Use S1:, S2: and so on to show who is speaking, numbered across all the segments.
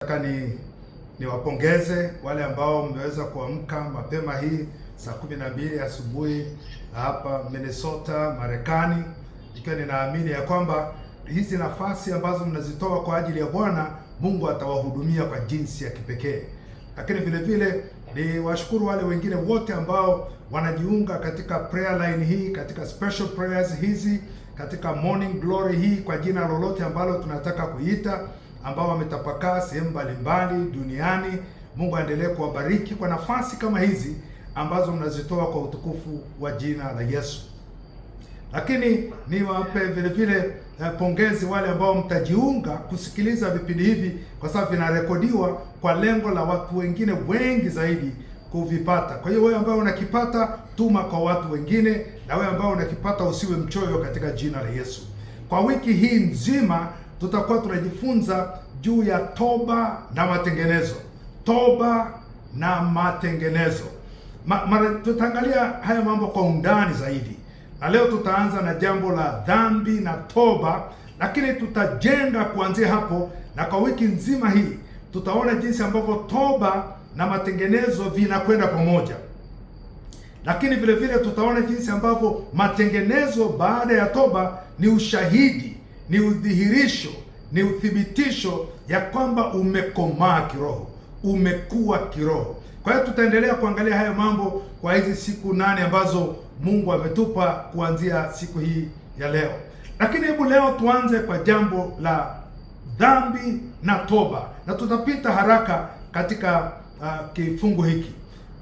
S1: nataka niwapongeze wale ambao mmeweza kuamka mapema hii saa 12 asubuhi hapa Minnesota, Marekani, ikiwa ninaamini ya kwamba hizi nafasi ambazo mnazitoa kwa ajili ya Bwana, Mungu atawahudumia kwa jinsi ya kipekee. Lakini vile vile ni washukuru wale wengine wote ambao wanajiunga katika prayer line hii, katika special prayers hizi, katika morning glory hii, kwa jina lolote ambalo tunataka kuita, ambao wametapakaa sehemu mbalimbali duniani. Mungu aendelee kuwabariki kwa nafasi kama hizi ambazo mnazitoa kwa utukufu wa jina la Yesu. Lakini niwape vile vile pongezi wale ambao mtajiunga kusikiliza vipindi hivi, kwa sababu vinarekodiwa kwa lengo la watu wengine wengi zaidi kuvipata. Kwa hiyo wewe ambao unakipata, tuma kwa watu wengine, na wewe ambao unakipata usiwe mchoyo katika jina la Yesu. Kwa wiki hii nzima tutakuwa tunajifunza juu ya toba na matengenezo. Toba na matengenezo. Tutaangalia haya mambo kwa undani zaidi. Na leo tutaanza na jambo la dhambi na toba, lakini tutajenga kuanzia hapo, na kwa wiki nzima hii tutaona jinsi ambavyo toba na matengenezo vinakwenda pamoja. Lakini vile vile tutaona jinsi ambavyo matengenezo baada ya toba ni ushahidi, ni udhihirisho, ni uthibitisho ya kwamba umekomaa kiroho, umekuwa kiroho. Kwa hiyo tutaendelea kuangalia haya mambo kwa hizi siku 8 ambazo Mungu ametupa kuanzia siku hii ya leo. Lakini hebu leo tuanze kwa jambo la dhambi na toba, na tutapita haraka katika kifungu hiki.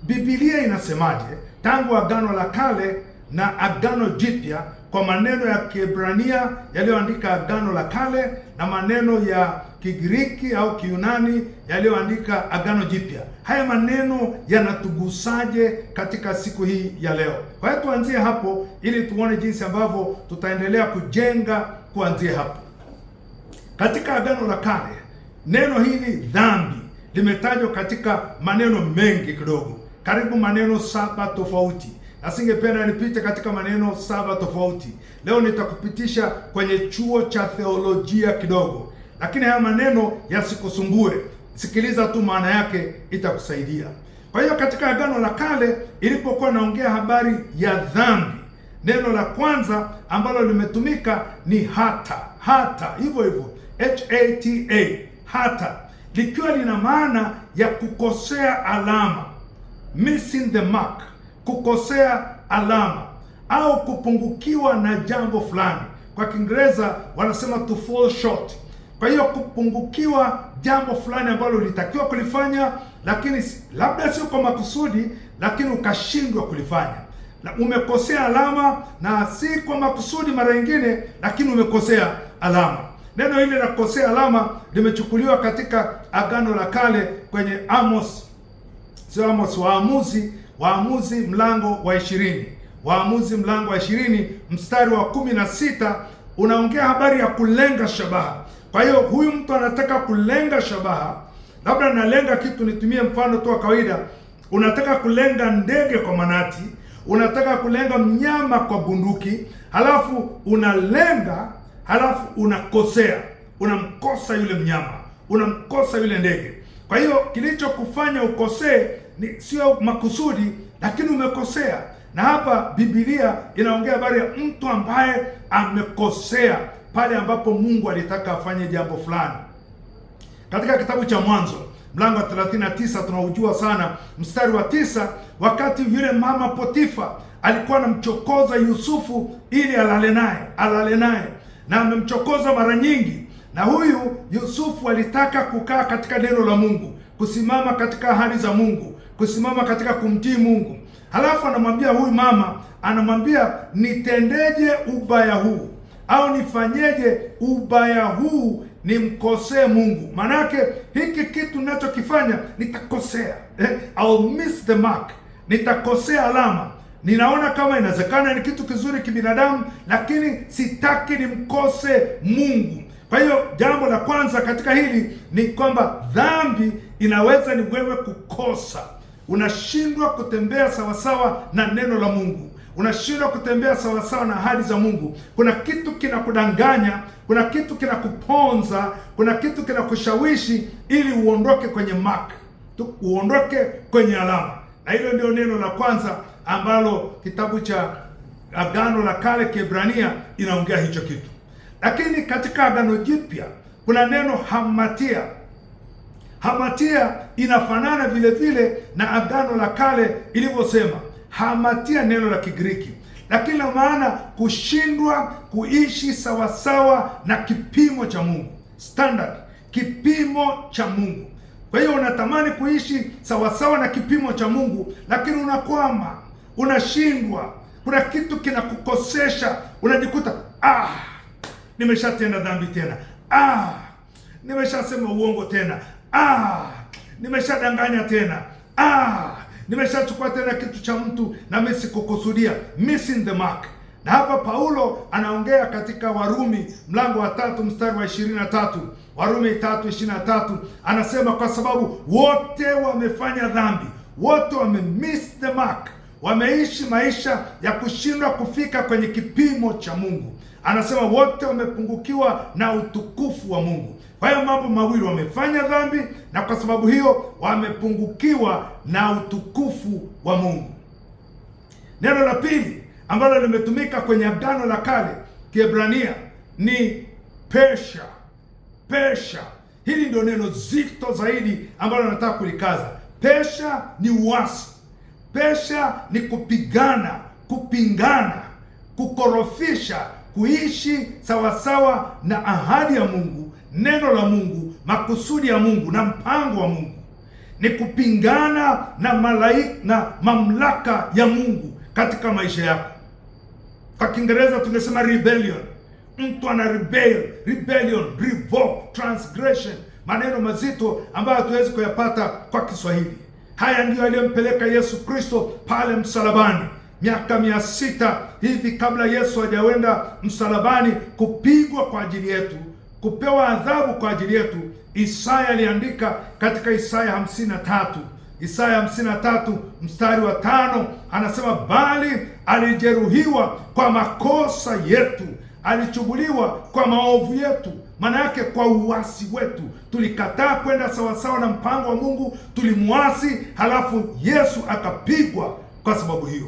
S1: Biblia inasemaje tangu Agano la Kale na Agano Jipya, kwa maneno ya Kiebrania yaliyoandika Agano la Kale na maneno ya Kigiriki au Kiyunani yaliyoandika Agano Jipya. Haya maneno yanatugusaje katika siku hii ya leo? Kwa hiyo tuanzie hapo ili tuone jinsi ambavyo tutaendelea kujenga kuanzia hapo. Katika Agano la Kale, neno hili dhambi limetajwa katika maneno mengi kidogo, karibu maneno 7 tofauti. Na singependa nipite katika maneno 7 tofauti. Leo nitakupitisha kwenye chuo cha theolojia kidogo, lakini haya maneno yasikusumbue. Sikiliza tu maana yake, itakusaidia. Kwa hiyo katika Agano la Kale ilipokuwa naongea habari ya dhambi, neno la kwanza ambalo limetumika ni hata, hivyo hivyo, hata, hata, likiwa lina maana ya kukosea alama, missing the mark, kukosea alama au kupungukiwa na jambo fulani. Kwa Kiingereza wanasema to fall short. Kwa hiyo kupungukiwa jambo fulani ambalo ulitakiwa kulifanya, lakini labda sio kwa makusudi, lakini ukashindwa kulifanya. Na umekosea alama, na si kwa makusudi mara nyingine, lakini umekosea alama. Neno hili la kukosea alama limechukuliwa katika Agano la Kale kwenye Waamuzi mlango wa 20. Waamuzi mlango wa 20 mstari wa 16 unaongea habari ya kulenga shabaha. Kwa hiyo huyu mtu anataka kulenga shabaha, labda analenga kitu, nitumie mfano tu wa kawaida. Unataka kulenga ndege kwa manati, unataka kulenga mnyama kwa bunduki, halafu unalenga, halafu unakosea, unamkosa yule mnyama, unamkosa yule ndege. Kwa hiyo kilichokufanya ukosee ni sio makusudi, lakini umekosea. Na hapa Biblia inaongea habari ya mtu ambaye amekosea pale ambapo Mungu alitaka afanye jambo fulani. Katika kitabu cha Mwanzo mlango wa 39 tunaujua sana mstari wa 9, wakati yule mama Potifa alikuwa anamchokoza Yusufu ili alale naye, na amemchokoza mara nyingi. Na huyu Yusufu alitaka kukaa katika neno la Mungu, kusimama katika ahadi za Mungu, kusimama katika kumtii Mungu. Halafu anamwambia huyu mama, anamwambia nitendeje ubaya huu, au nifanyeje ubaya huu nimkosee Mungu? Manake hiki kitu ninachokifanya nitakosea, I'll miss the mark, nitakosea alama. Ninaona kama inawezekana ni kitu kizuri kibinadamu, lakini sitaki nimkose Mungu. Kwa hiyo jambo la kwanza katika hili ni kwamba dhambi inaweza ni wewe kukosa. Unashindwa kutembea sawasawa na neno la Mungu, unashindwa kutembea sawasawa na ahadi za Mungu. Kuna kitu kinakudanganya kuna kitu kinakuponza, kuna kitu kinakushawishi ili uondoke kwenye mark, uondoke kwenye alama. Na hilo ndio neno la kwanza ambalo kitabu cha Agano la Kale Kiebrania inaongea hicho kitu. Lakini katika Agano Jipya kuna neno hamatia. Hamatia inafanana vile vile na Agano la Kale ilivyosema. Hamatia neno la Kigiriki, lakini la maana kushindwa kuishi sawasawa na kipimo cha Mungu, standard, kipimo cha Mungu. Kwa hiyo unatamani kuishi sawasawa na kipimo cha Mungu, lakini unakwama, unashindwa, kuna kitu kinakukosesha, unajikuta nimeshatenda dhambi tena, nimeshasema uongo tena, nimeshadanganya tena, nimeshachukua tena kitu cha mtu na mimi sikukusudia, missing the mark. Na hapa Paulo anaongea katika Warumi mlango wa 3 mstari wa 23, Warumi 3:23, anasema kwa sababu wote wamefanya dhambi, wote wamemiss the mark, wameishi maisha ya kushindwa kufika kwenye kipimo cha Mungu. Anasema wote wamepungukiwa na utukufu wa Mungu. Kwa hiyo mambo mawili, wamefanya dhambi na kwa sababu hiyo wamepungukiwa na utukufu wa Mungu. Neno la pili ambalo limetumika kwenye Agano la Kale Kiebrania ni pesha. Pesha, hili ndio neno zito zaidi ambalo nataka kulikaza. Pesha ni uasi. Pesha ni kupigana, kupingana, kukorofisha, kuishi sawasawa na ahadi ya Mungu, neno la Mungu, makusudi ya Mungu na mpango wa Mungu. Ni kupingana na malaika na mamlaka ya Mungu katika maisha yako. Kwa Kiingereza tungesema rebellion. Mtu ana rebellion, revolt, transgression, maneno mazito ambayo hatuwezi kuyapata kwa Kiswahili. Haya ndio aliyompeleka Yesu Kristo pale msalabani miaka 600 hivi kabla Yesu hajaenda msalabani kupigwa kwa ajili yetu, kupewa adhabu kwa ajili yetu. Isaya aliandika katika Isaya 53, Isaya 53 mstari wa 5, anasema bali alijeruhiwa kwa makosa yetu, alichubuliwa kwa maovu yetu. Maana yake kwa uasi wetu tulikataa kwenda sawasawa na mpango wa Mungu, tulimuasi, halafu Yesu akapigwa kwa sababu hiyo.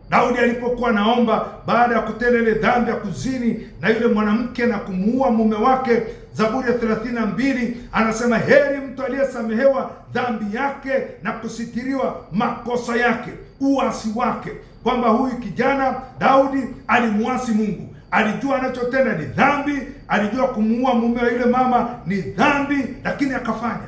S1: Daudi alipokuwa naomba baada ya kutenda ile dhambi ya kuzini na yule mwanamke na kumuua mume wake, Zaburi ya 32 anasema heri mtu aliyesamehewa dhambi yake na kusitiriwa makosa yake, uasi wake. Kwamba huyu kijana Daudi alimuasi Mungu, alijua anachotenda ni dhambi, alijua kumuua mume wa yule mama ni dhambi, lakini akafanya.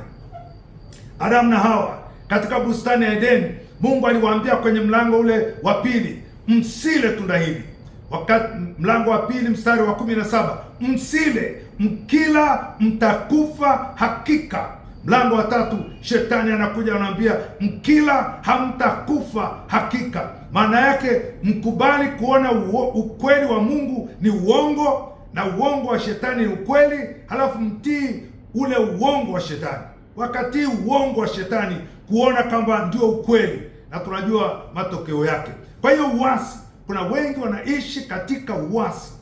S1: Adamu na Hawa katika bustani ya Edeni, Mungu aliwaambia kwenye mlango ule wa 2, msile tunda hili. Wakati mlango wa 2 mstari wa 17, msile, mkila mtakufa hakika. Mlango wa 3 shetani anakuja anaambia mkila hamtakufa hakika. Maana yake mkubali kuona ukweli wa Mungu ni uongo na uongo wa shetani ni ukweli, halafu mtii ule uongo wa shetani. Wakati uongo wa shetani kuona kwamba ndio ukweli, na tunajua matokeo yake. Kwa hiyo uasi, kuna wengi wanaishi katika uasi.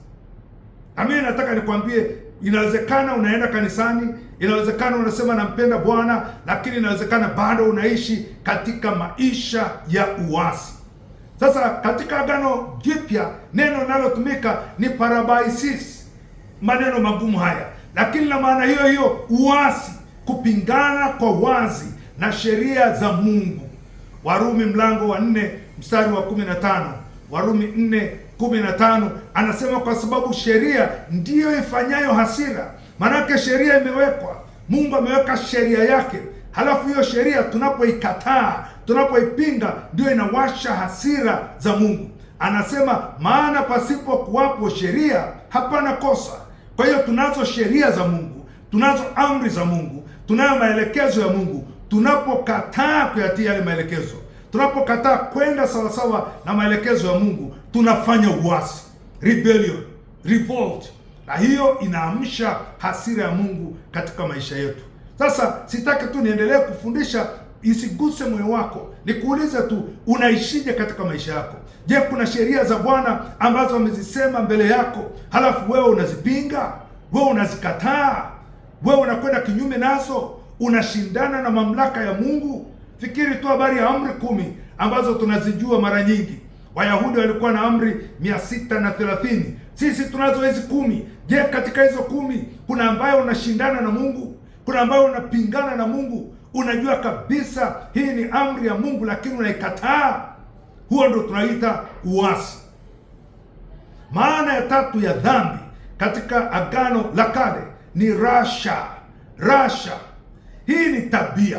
S1: Na mimi nataka nikwambie, inawezekana unaenda kanisani, inawezekana unasema nampenda Bwana, lakini inawezekana bado unaishi katika maisha ya uasi. Sasa katika Agano Jipya neno linalotumika ni parabaisis, maneno magumu haya, lakini na maana hiyo hiyo, uasi, kupingana kwa wazi na sheria za Mungu. Warumi mlango wa 4 mstari wa 15, Warumi 4:15 anasema kwa sababu sheria ndiyo ifanyayo hasira. Maanake sheria imewekwa, Mungu ameweka sheria yake, halafu hiyo sheria tunapoikataa, tunapoipinga, ndio inawasha hasira za Mungu. Anasema maana pasipo kuwapo sheria hapana kosa. Kwa hiyo tunazo sheria za Mungu, tunazo amri za Mungu, tunayo maelekezo ya Mungu. Tunapokataa kuyatii yale maelekezo, tunapokataa kwenda sawasawa na maelekezo ya Mungu, tunafanya uasi, rebellion, revolt, na hiyo inaamsha hasira ya Mungu katika maisha yetu. Sasa sitaki tu niendelee kufundisha isiguse moyo wako, nikuulize tu, unaishije katika maisha yako? Je, kuna sheria za Bwana ambazo amezisema mbele yako halafu wewe unazipinga? wewe unazikataa, wewe unakwenda kinyume nazo, unashindana na mamlaka ya Mungu. Fikiri tu habari ya amri 10 ambazo tunazijua mara nyingi. Wayahudi walikuwa na amri 630. Sisi tunazo hizi 10. Je, katika hizo 10 kuna ambayo unashindana na Mungu? Kuna ambayo unapingana na Mungu? Unajua kabisa hii ni amri ya Mungu lakini unaikataa. Huo ndio tunaita uasi. Maana ya tatu ya dhambi katika Agano la Kale ni rasha. Rasha hii ni tabia,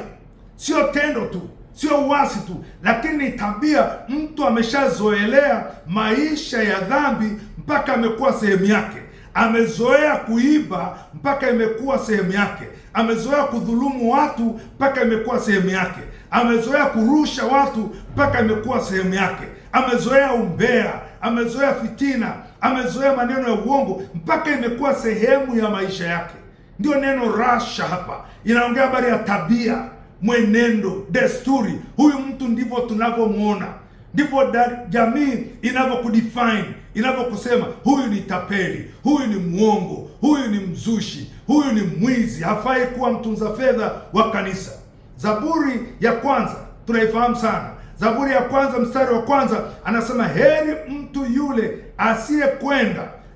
S1: sio tendo tu, sio uasi tu, lakini ni tabia. Mtu ameshazoelea maisha ya dhambi mpaka amekuwa sehemu yake. Amezoea kuiba mpaka imekuwa sehemu yake. Amezoea kudhulumu watu mpaka imekuwa sehemu yake. Amezoea kurusha watu mpaka imekuwa sehemu yake. Amezoea umbea, amezoea fitina, amezoea maneno ya uongo mpaka imekuwa sehemu ya maisha yake. Ndio neno rasha hapa inaongea habari ya tabia, mwenendo, desturi. Huyu mtu ndivyo tunavyomuona, ndivyo jamii inavyokudefine, inavyokusema huyu ni tapeli, huyu ni muongo, huyu ni mzushi, huyu ni mwizi, hafai kuwa mtunza fedha wa kanisa. Zaburi ya kwanza tunaifahamu sana. Zaburi ya kwanza mstari wa kwanza anasema, heri mtu yule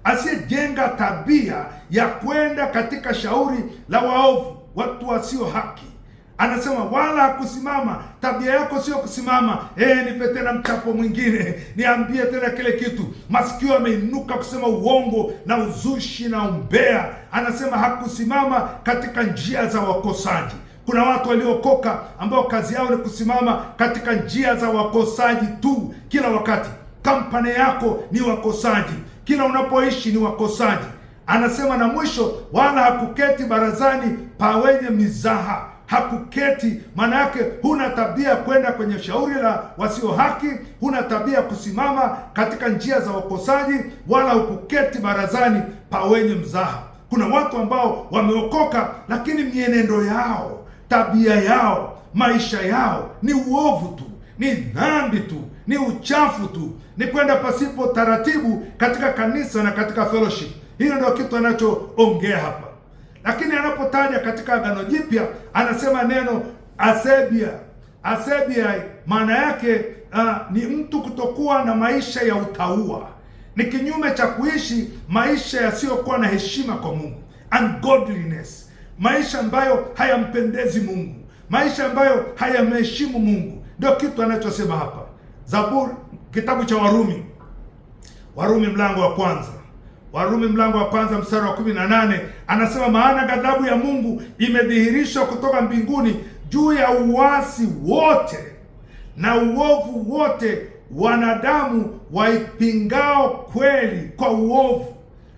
S1: asiyejenga tabia ya kwenda katika shauri la waovu, watu wasio haki. Anasema wala hakusimama. Tabia yako sio kusimama, nipe tena mchapo mwingine, niambie tena kile kitu. Masikio ameinuka kusema uongo na uzushi na umbea. Anasema hakusimama katika njia za wakosaji. Kuna watu waliokoka ambao kazi yao ni kusimama katika njia za wakosaji tu kila wakati. Kampani yako ni wakosaji, kila unapoishi ni wakosaji. Anasema na mwisho, wala hakuketi barazani pa wenye mizaha. Hakuketi maana yake huna tabia kwenda kwenye shauri la wasio haki, huna tabia kusimama katika njia za wakosaji, wala hukuketi barazani pa wenye mzaha. Kuna watu ambao wameokoka lakini mienendo yao, tabia yao, maisha yao ni uovu tu, ni dhambi tu, ni uchafu tu, ni kwenda pasipo taratibu katika kanisa na katika fellowship. Hiyo ndio kitu anachoongea hapa. Lakini anapotaja katika Agano Jipya anasema neno asebia. Asebia maana yake ni mtu kutokuwa na maisha ya utauwa. Ni kinyume cha kuishi maisha yasiyokuwa na heshima kwa Mungu. Ungodliness. Maisha ambayo hayampendezi Mungu, maisha ambayo hayamheshimu Mungu. Ndio kitu anachosema hapa. Zaburi, kitabu cha Warumi mlango wa kwanza. Warumi mlango wa kwanza mstari wa 18 anasema, maana ghadhabu ya Mungu imedhihirishwa kutoka mbinguni juu ya uasi wote na uovu wote wanadamu waipingao kweli kwa uovu.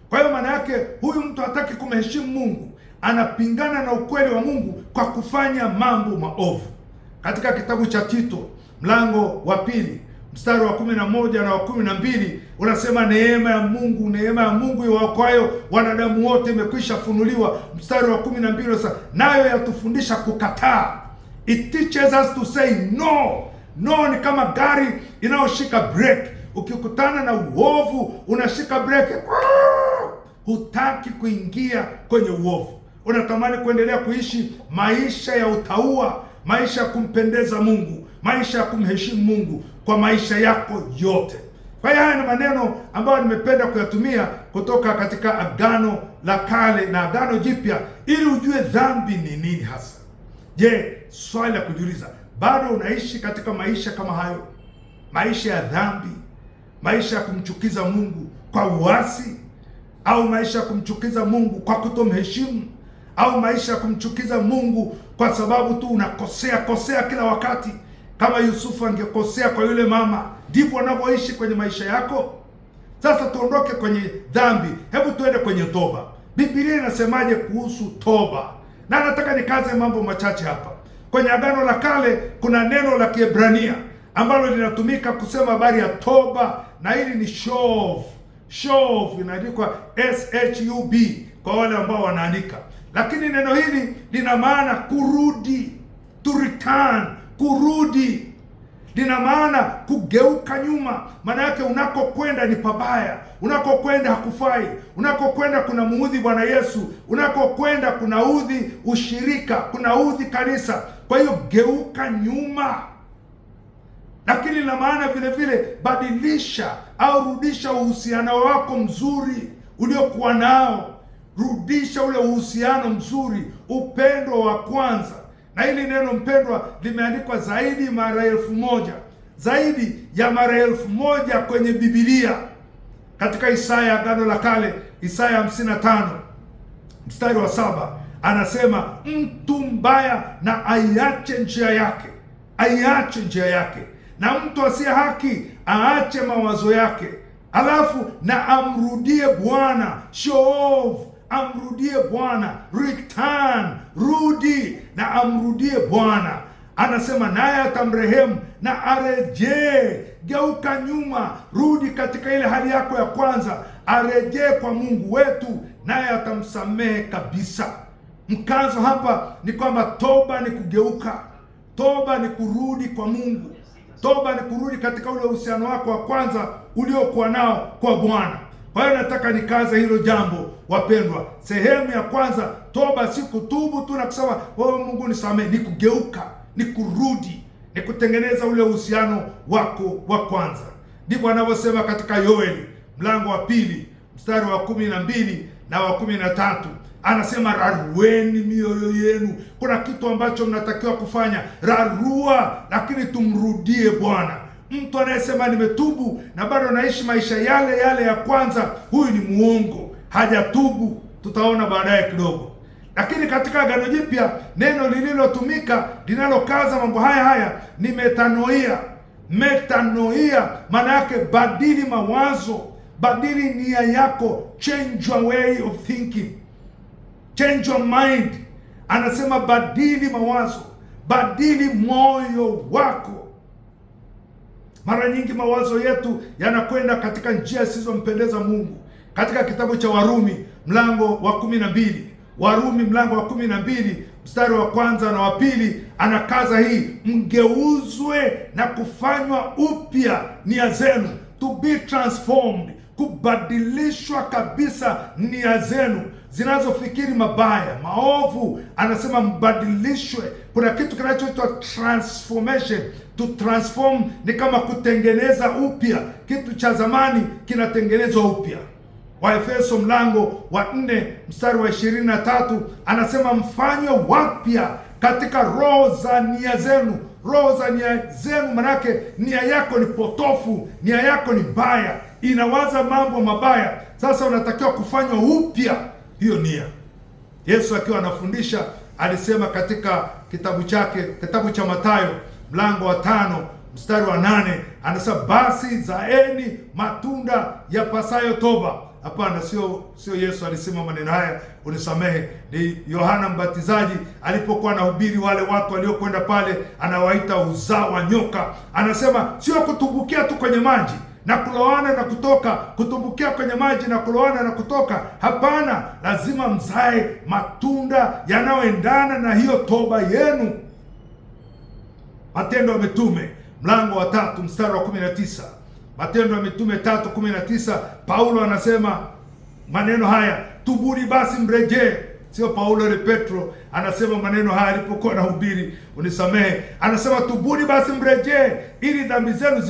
S1: Kwa hiyo maana yake huyu mtu hataki kumheshimu Mungu, anapingana na ukweli wa Mungu kwa kufanya mambo maovu. Katika kitabu cha Tito mlango wa 2 mstari wa 11 na wa 12 unasema, neema ya Mungu iwaokoayo wanadamu wote imekwisha funuliwa. Mstari wa 12 unasema, nayo yatufundisha kukataa. It teaches us to say no. No ni kama gari inayoshika brake. Ukikutana na uovu unashika brake. Hutaki kuingia kwenye uovu. Unatamani kuendelea kuishi maisha ya utauwa, maisha ya kumpendeza Mungu, maisha ya kumheshimu Mungu kwa maisha yako yote. Kwa hiyo haya ni maneno ambayo nimependa kuyatumia kutoka katika Agano la Kale na Agano Jipya ili ujue dhambi ni nini hasa. Je, swali la kujiuliza, bado unaishi katika maisha kama hayo? Maisha ya dhambi, maisha ya kumchukiza Mungu kwa uasi, au maisha ya kumchukiza Mungu kwa kutomheshimu, au maisha ya kumchukiza Mungu kwa sababu tu unakosea kila wakati? Kama Yusufu angekosea kwa yule mama, ndivyo wanavyoishi kwenye maisha yako? Sasa tuondoke kwenye dhambi, hebu tuende kwenye toba. Biblia inasemaje kuhusu toba? Na nataka nikaze mambo machache hapa. Kwenye Agano la Kale kuna neno la Kiebrania ambalo linatumika kusema habari ya toba, na hili ni shov. Shov inaandikwa shub kwa wale ambao wanaandika. Lakini neno hili lina maana kurudi, to return, kurudi. lina maana kugeuka nyuma. Maana yake unakokwenda ni pabaya, unakokwenda hakufai, unakokwenda kuna muudhi Bwana Yesu, unakokwenda kuna udhi ushirika, kuna udhi kanisa. Kwa hiyo geuka nyuma. Lakini lina maana vile vile badilisha au rudisha uhusiano wako mzuri uliokuwa nao. Rudisha ule uhusiano mzuri, upendo wa kwanza. Na hili neno mpendwa limeandikwa zaidi mara 1000, zaidi ya mara 1000 kwenye Biblia. Katika Isaya, Agano la Kale, Isaya 55 mstari wa 7 anasema, mtu mbaya na aiache njia yake, aiache njia yake, na mtu asiye haki aache mawazo yake. Alafu na amrudie Bwana. Shov, amrudie Bwana. Return, rudi na amrudie Bwana. Anasema naye atamrehemu na arejee. Geuka nyuma, rudi katika ile hali yako ya kwanza, arejee kwa Mungu wetu, naye atamsamehe kabisa. Mkazo hapa ni kwamba toba ni kugeuka, toba ni kurudi kwa Mungu, toba ni kurudi katika ule uhusiano wako wa kwanza uliokuwa nao kwa Bwana. Kwa hiyo nataka nikaze hilo jambo wapendwa. Sehemu ya kwanza, toba si kutubu tu na kusema oh Mungu nisamehe, ni kugeuka, ni kurudi, ni kutengeneza ule uhusiano wako wa kwanza. Ndivyo anavyosema katika Yoeli mlango wa 2 mstari wa 12 na wa 13. Anasema rarueni mioyo yenu. Kuna kitu ambacho mnatakiwa kufanya, rarua, lakini tumrudie Bwana. Mtu anayesema nimetubu na bado anaishi maisha yale yale ya kwanza, huyu ni muongo, hajatubu. Tutaona baadaye kidogo. Lakini katika Agano Jipya neno lililotumika linalokaza mambo haya ni metanoia. Metanoia maana yake badili mawazo, badili nia yako, change your way of thinking, change your mind. Anasema badili mawazo, badili moyo wako. Mara nyingi mawazo yetu yanakwenda katika njia zisizompendeza Mungu. Katika kitabu cha Warumi mlango wa 12, Warumi mlango wa 12 mstari wa 1 na wa 2, anakaza hii, mgeuzwe na kufanywa upya nia zenu, to be transformed, kubadilishwa kabisa nia zenu zinazofikiri mabaya, maovu. Anasema mbadilishwe. Kuna kitu kinachoitwa transformation. To transform ni kama kutengeneza upya. Kitu cha zamani kinatengenezwa upya. Waefeso mlango wa 4 mstari wa 23 anasema mfanywe wapya katika roho za nia zenu. Roho za nia zenu manake nia yako ni potofu, nia yako ni baya, inawaza mambo mabaya. Sasa unatakiwa kufanywa upya hiyo nia. Yesu akiwa anafundisha alisema katika kitabu chake, kitabu cha Mathayo mlango wa 5 mstari wa 8, anasema basi zaeni matunda ya pasayo toba. Hapana, sio Yesu alisema maneno haya, unisamehe. Ni Yohana Mbatizaji alipokuwa anahubiri wale watu waliokwenda pale, anawaita uzao wa nyoka. Anasema sio kutumbukia tu kwenye maji na kulowana na kutoka, kutumbukia kwenye maji na kulowana na kutoka. Hapana, lazima mzae matunda yanayoendana na hiyo toba yenu. Matendo ya Mitume mlango wa 3 mstari wa 19. Matendo ya Mitume 3:19, Paulo anasema maneno haya, tubuni basi mrejee. Sio Paulo ni Petro anasema maneno haya alipokuwa anahubiri, unisamehe. Anasema tubuni basi mrejee ili dhambi zenu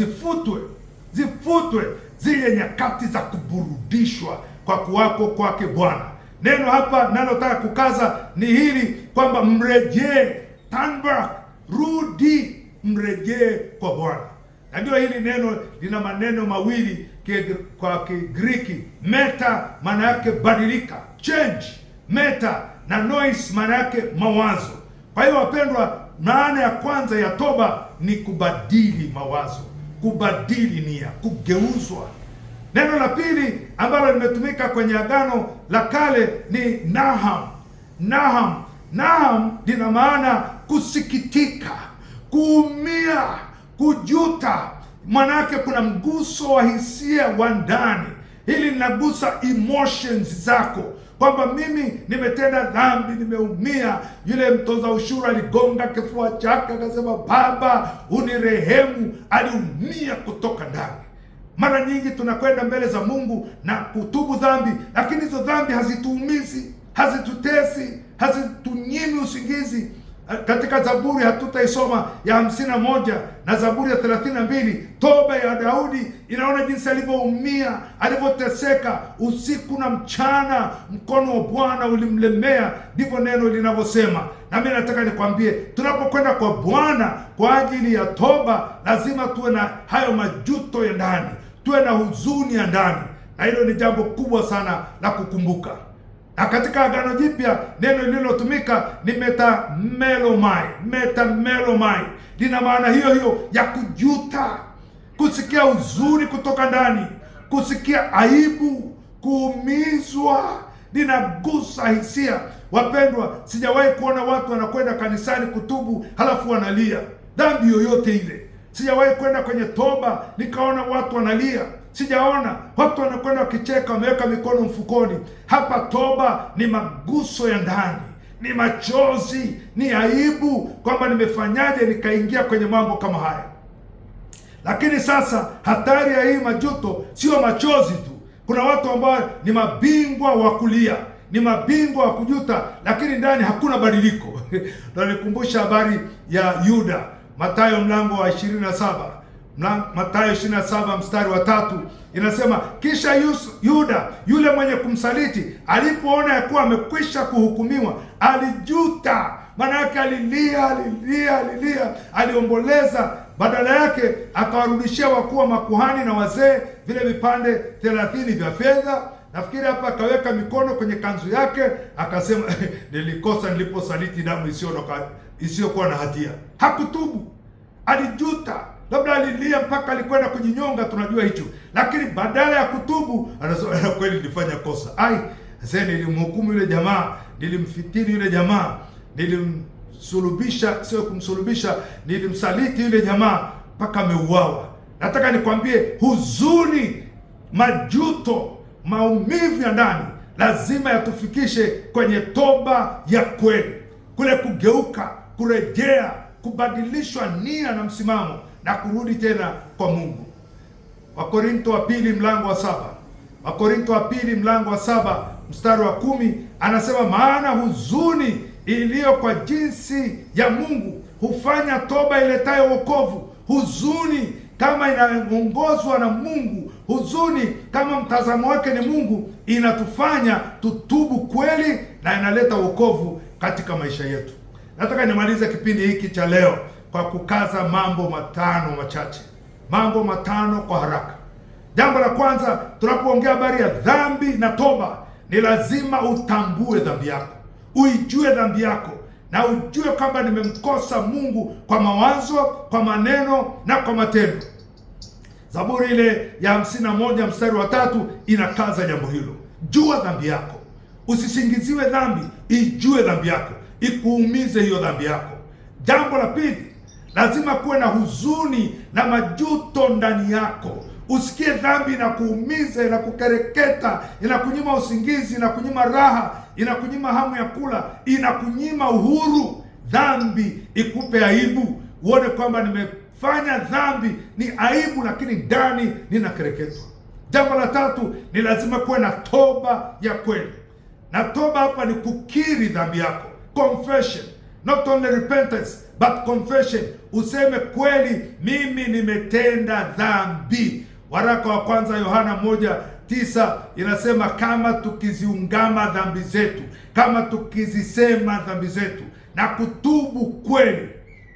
S1: zifutwe, zile nyakati za kuburudishwa kwa kuwako kwake Bwana. Neno hapa nalotaka kukaza ni hili kwamba mrejee, turn back, rudi, mrejee kwa Bwana. Na ndio hili neno lina maneno mawili kwa Kigiriki. Meta maana yake badilika, change. Meta na nois maana yake mawazo. Kwa hiyo wapendwa, maana ya kwanza ya toba ni kubadili mawazo, kubadili nia, kugeuzwa. Neno la pili ambalo limetumika kwenye Agano la Kale ni naham. Naham lina maana kusikitika, kuumia, kujuta. Manake kuna mguso wa hisia wa ndani. Hili linagusa emotions zako. kwamba mimi nimetenda dhambi, nimeumia. Yule mtoza ushuru aligonga kifua chake akasema, Baba unirehemu. Aliumia kutoka ndani. Mara nyingi tunakwenda mbele za Mungu na kutubu dhambi, lakini hizo dhambi hazituumizi, hazitutesi, hazitunyimi usingizi. Katika Zaburi hatutaisoma ya 51 na Zaburi ya 32, toba ya Daudi inaona jinsi alivyoumia, alivyoteseka usiku na mchana, mkono wa Bwana ulimlemea. Ndivyo neno linavyosema. Na mimi nataka nikwambie, tunapokwenda kwa Bwana kwa ajili ya toba, lazima tuwe na hayo majuto ya ndani, tuwe na huzuni ya ndani, na hilo ni jambo kubwa sana la kukumbuka. Na katika Agano Jipya neno lililotumika ni metamelomai. Metamelomai lina maana hiyo hiyo ya kujuta, kusikia huzuni kutoka ndani, kusikia aibu, kuumizwa. Linagusa hisia. Wapendwa, sijawahi kuona watu wanakwenda kanisani kutubu halafu wanalia dhambi yoyote ile. Sijawahi kwenda kwenye toba nikaona watu wanalia. Sijaona watu wanakwenda wakicheka, wameweka mikono mfukoni. Hapa toba ni maguso ya ndani, ni machozi, ni aibu kwamba nimefanyaje nikaingia kwenye mambo kama haya. Lakini sasa hatari ya hii majuto sio machozi tu. Kuna watu ambao ni mabingwa wa kulia, ni mabingwa wa kujuta, lakini ndani hakuna badiliko. Nalikumbusha habari ya Yuda, Mathayo mlango wa 27. Mathayo 27 mstari wa 3 inasema, kisha Yuda yule mwenye kumsaliti alipoona ya kuwa amekwisha kuhukumiwa, alijuta. Maana yake alilia, aliomboleza. Badala yake akawarudishia wakuu wa makuhani na wazee vile vipande 30 vya fedha. Nafikiri hapa akaweka mikono kwenye kanzu yake akasema, nilikosa niliposaliti damu isiyokuwa na hatia. Hakutubu, alijuta. Labda alilia mpaka alikwenda kujinyonga, tunajua hicho. Lakini badala ya kutubu anasema, kweli nilifanya kosa. Sasa nilimhukumu yule jamaa, nilimfitini yule jamaa, nilimsulubisha, sio kumsulubisha, nilimsaliti yule jamaa mpaka ameuawa. Nataka nikwambie, huzuni, majuto, maumivu ya ndani lazima yatufikishe kwenye toba ya kweli, kule kugeuka, kurejea, kubadilishwa nia na msimamo na kurudi tena kwa Mungu. Wakorintho wa pili mlango wa 7. Wakorintho wa pili mlango wa 7 mstari wa 10 anasema, maana huzuni iliyo kwa jinsi ya Mungu hufanya toba iletayo wokovu. Huzuni kama inaongozwa na Mungu, huzuni kama mtazamo wake ni Mungu, inatufanya tutubu kweli na inaleta wokovu katika maisha yetu. Nataka nimalize kipindi hiki cha leo kwa kukaza mambo matano machache. Mambo matano kwa haraka. Jambo la kwanza, tunapoongea habari ya dhambi na toba, ni lazima utambue dhambi yako, uijue dhambi yako, na ujue kwamba nimemkosa Mungu kwa mawazo, kwa maneno na kwa matendo. Zaburi ile ya 51 mstari wa 3 inakaza jambo hilo. Jua dhambi yako, usisingiziwe dhambi, ijue dhambi yako, ikuumize hiyo dhambi yako. Jambo la pili, lazima kuwe na huzuni na majuto ndani yako. Usikie dhambi inakuumiza, inakukereketa, inakunyima usingizi, inakunyima raha, inakunyima hamu ya kula, inakunyima uhuru. Dhambi ikupe aibu, uone kwamba nimefanya dhambi, ni aibu, lakini ndani ninakereketwa. Jambo la tatu, ni lazima kuwe na toba ya kweli. Na toba hapa ni kukiri dhambi yako, confession. Not only repentance but confession. Useme kweli, mimi nimetenda dhambi. Waraka wa kwanza Yohana 1:9 inasema, kama tukiziungama dhambi zetu, kama tukizisema dhambi zetu na kutubu kweli.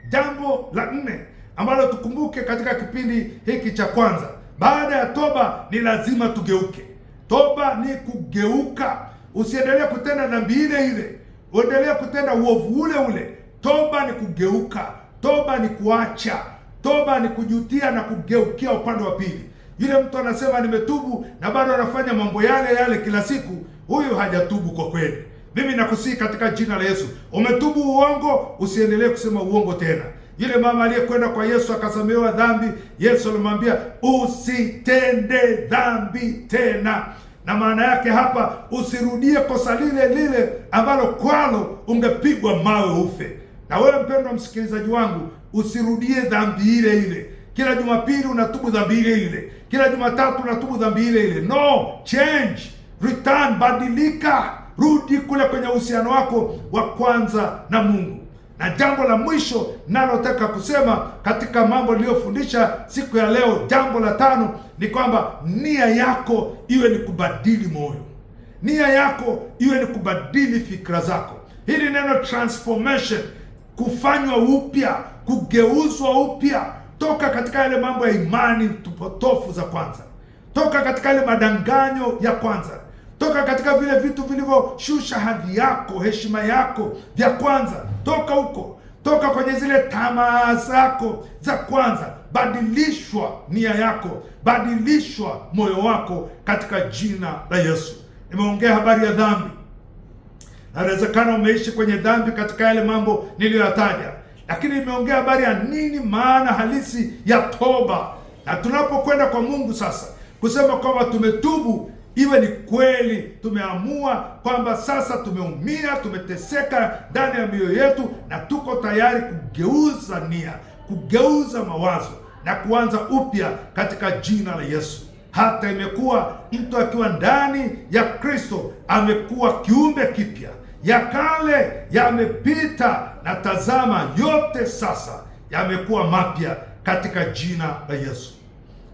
S1: Jambo la 4 ambalo tukumbuke katika kipindi hiki cha kwanza, baada ya toba ni lazima tugeuke. Toba ni kugeuka. Usiendelee kutenda dhambi ile ile, uendelee kutenda uovu ule ule. Toba ni kugeuka, toba ni kuacha, toba ni kujutia na kugeukia upande wa pili. Yule mtu anasema nimetubu na bado anafanya mambo yale yale kila siku, huyu hajatubu kwa kweli. Mimi nakusihi katika jina la Yesu, umetubu uongo, usiendelee kusema uongo tena. Yule mama aliyekwenda kwa Yesu akasamehewa dhambi, Yesu alimwambia usitende dhambi tena. na maana yake hapa, usirudie kosa lile lile ambalo kwalo ungepigwa mawe ufe. Na wewe mpendwa msikilizaji wangu, usirudie dhambi ile ile. Kila Jumapili unatubu dhambi ile ile, kila Jumatatu unatubu dhambi ile ile. No, change, return, badilika, rudi kule kwenye uhusiano wako wa kwanza na Mungu. Na jambo la mwisho nalotaka kusema katika mambo niliyofundisha siku ya leo, jambo la 5 ni kwamba nia yako iwe ni kubadili moyo. Nia yako iwe ni kubadili fikra zako. Hili neno transformation, kufanywa upya, kugeuzwa upya, toka katika yale mambo ya imani potofu za kwanza, toka katika yale madanganyo ya kwanza, toka katika vile vitu vilivyoshusha hadhi yako, heshima yako vya kwanza. Toka huko, toka kwenye zile tamaa zako za kwanza. Badilishwa nia yako, badilishwa moyo wako katika jina la Yesu. Nimeongea habari ya dhambi. Inawezekana umeishi kwenye dhambi katika yale mambo niliyoyataja, lakini nimeongea habari ya nini maana halisi ya toba. Na tunapokwenda kwa Mungu sasa kusema kwamba tumetubu, iwe ni kweli tumeamua kwamba sasa tumeumia, tumeteseka ndani ya mioyo yetu, na tuko tayari kugeuza nia, kugeuza mawazo na kuanza upya katika jina la Yesu. Hata imekuwa mtu akiwa ndani ya Kristo amekuwa kiumbe kipya, ya kale yamepita na tazama yote sasa yamekuwa mapya katika jina la Yesu.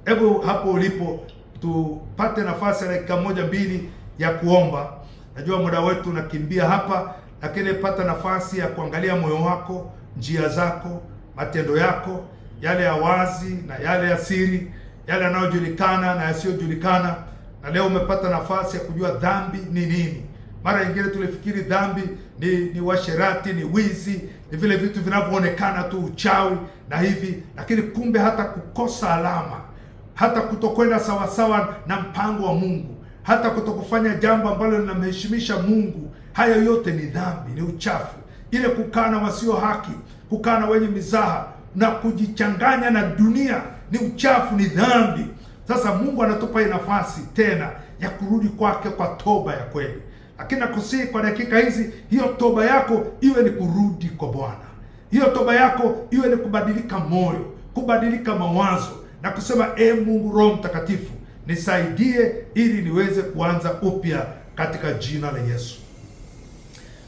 S1: Hebu hapo ulipo tupate nafasi ya dakika 1-2 ya kuomba. Najua muda wetu unakimbia hapa, lakini pata nafasi ya kuangalia moyo wako, njia zako, matendo yako, yale ya wazi na yale ya siri, yale yanayojulikana na yasiyojulikana. Na leo umepata nafasi ya kujua dhambi ni nini. Mara nyingine tulifikiri dhambi ni washerati, ni wizi, ni vile vitu vinavyoonekana tu, uchawi na hivi, lakini kumbe hata kukosa alama, hata kutokwenda sawasawa na mpango wa Mungu, hata kutokufanya jambo ambalo linamheshimisha Mungu, hayo yote ni dhambi, ni uchafu. Ile kukaa na wasio haki, kukaa na wenye mizaha na kujichanganya na dunia ni uchafu, ni dhambi. Sasa Mungu anatupa nafasi tena ya kurudi kwake kwa toba ya kweli. Lakini nakusihi kwa dakika hizi, hiyo toba yako iwe ni kurudi kwa Bwana. Hiyo toba yako iwe ni kubadilika moyo, kubadilika mawazo na kusema, Mungu Roho Mtakatifu, nisaidie ili niweze kuanza upya katika jina la Yesu.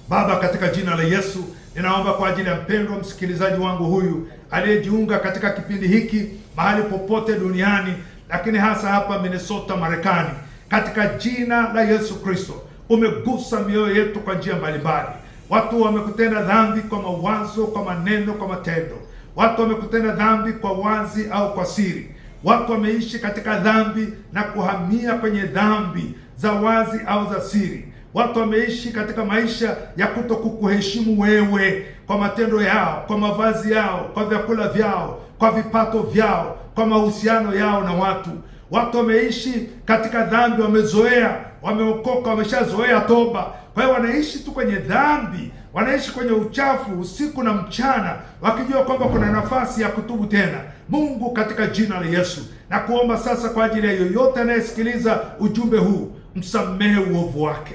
S1: Baba, katika jina la Yesu ninaomba kwa ajili ya mpendwa msikilizaji wangu huyu aliyejiunga katika kipindi hiki mahali popote duniani, lakini hasa hapa Minnesota, Marekani. Katika jina la Yesu Kristo, umegusa mioyo yetu kwa njia mbalimbali. Watu wamekutenda dhambi kwa mawazo, kwa maneno, kwa matendo. Watu wamekutenda dhambi kwa wazi au kwa siri. Watu wameishi katika dhambi na kuhamia kwenye dhambi za wazi au za siri. Watu wameishi katika maisha ya kutokukuheshimu wewe kwa matendo yao, kwa mavazi yao, kwa vyakula vyao, kwa vipato vyao, kwa mahusiano yao na watu. Watu wameishi katika dhambi, wamezoea, wameokoka, wameshazoea toba. Kwa hiyo wanaishi tu kwenye dhambi, wanaishi kwenye uchafu usiku na mchana, wakijua kwamba kuna nafasi ya kutubu tena. Mungu, katika jina la Yesu na kuomba sasa kwa ajili ya yoyote anayesikiliza ujumbe huu, msamehe uovu wake,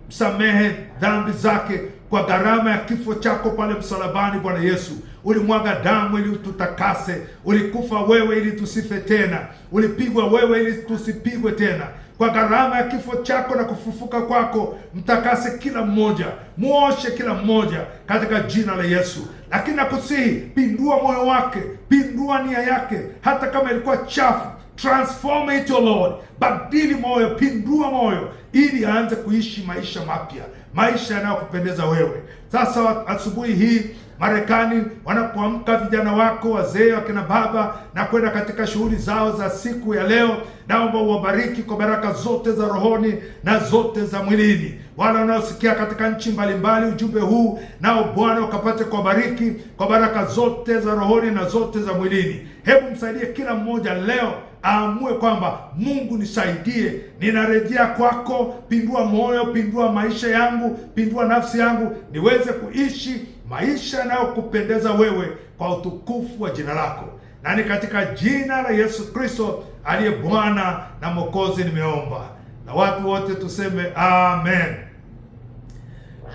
S1: msamehe dhambi zake kwa gharama ya kifo chako pale msalabani. Bwana Yesu, ulimwaga damu ili tutakase, ulikufa wewe ili tusife tena, ulipigwa wewe ili tusipigwe tena. Kwa gharama ya kifo chako na kufufuka kwako, mtakase kila mmoja, muoshe kila mmoja katika jina la Yesu. Lakini nakusihi, pindua moyo wake, pindua nia yake, hata kama ilikuwa chafu. Transform it, O Lord. Badili moyo, pindua moyo ili aanze kuishi maisha mapya, maisha yanayokupendeza wewe. Sasa asubuhi hii Marekani, wanapoamka vijana wako, wazee, wakina baba, na kwenda katika shughuli zao za siku ya leo, naomba uwabariki kwa baraka zote za rohoni na zote za mwilini. Wale wanaosikia katika nchi mbalimbali ujumbe huu, nao Bwana ukapate kuwabariki kwa baraka zote za rohoni na zote za mwilini. Hebu msaidie kila mmoja leo aamue kwamba, Mungu nisaidie, ninarejea kwako. Pindua moyo, pindua maisha yangu, pindua nafsi yangu, niweze kuishi maisha yanayokupendeza wewe kwa utukufu wa jina lako. Na ni katika jina la Yesu Kristo aliye Bwana na Mwokozi nimeomba. na watu wote tuseme amen.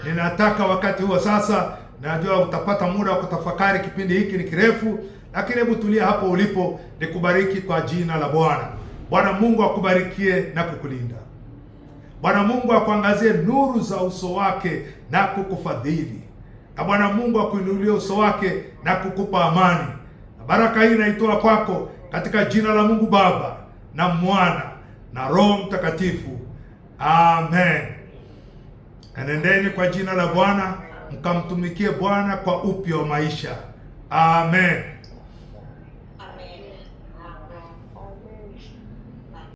S1: Ninataka wakati huo sasa, najua utapata muda wa kutafakari, kipindi hiki ni kirefu, lakini hebu tulia hapo ulipo, nikubariki kwa jina la Bwana. Bwana Mungu akubarikie na kukulinda. Bwana Mungu akuangazie nuru za uso wake na kukufadhili. Na Bwana Mungu akuinulie uso wake na kukupa amani. Na baraka hii naitoa kwako katika jina la Mungu Baba na Mwana na Roho Mtakatifu. Amen. Enendeni kwa jina la Bwana, mkamtumikie Bwana kwa upya wa maisha. Amen.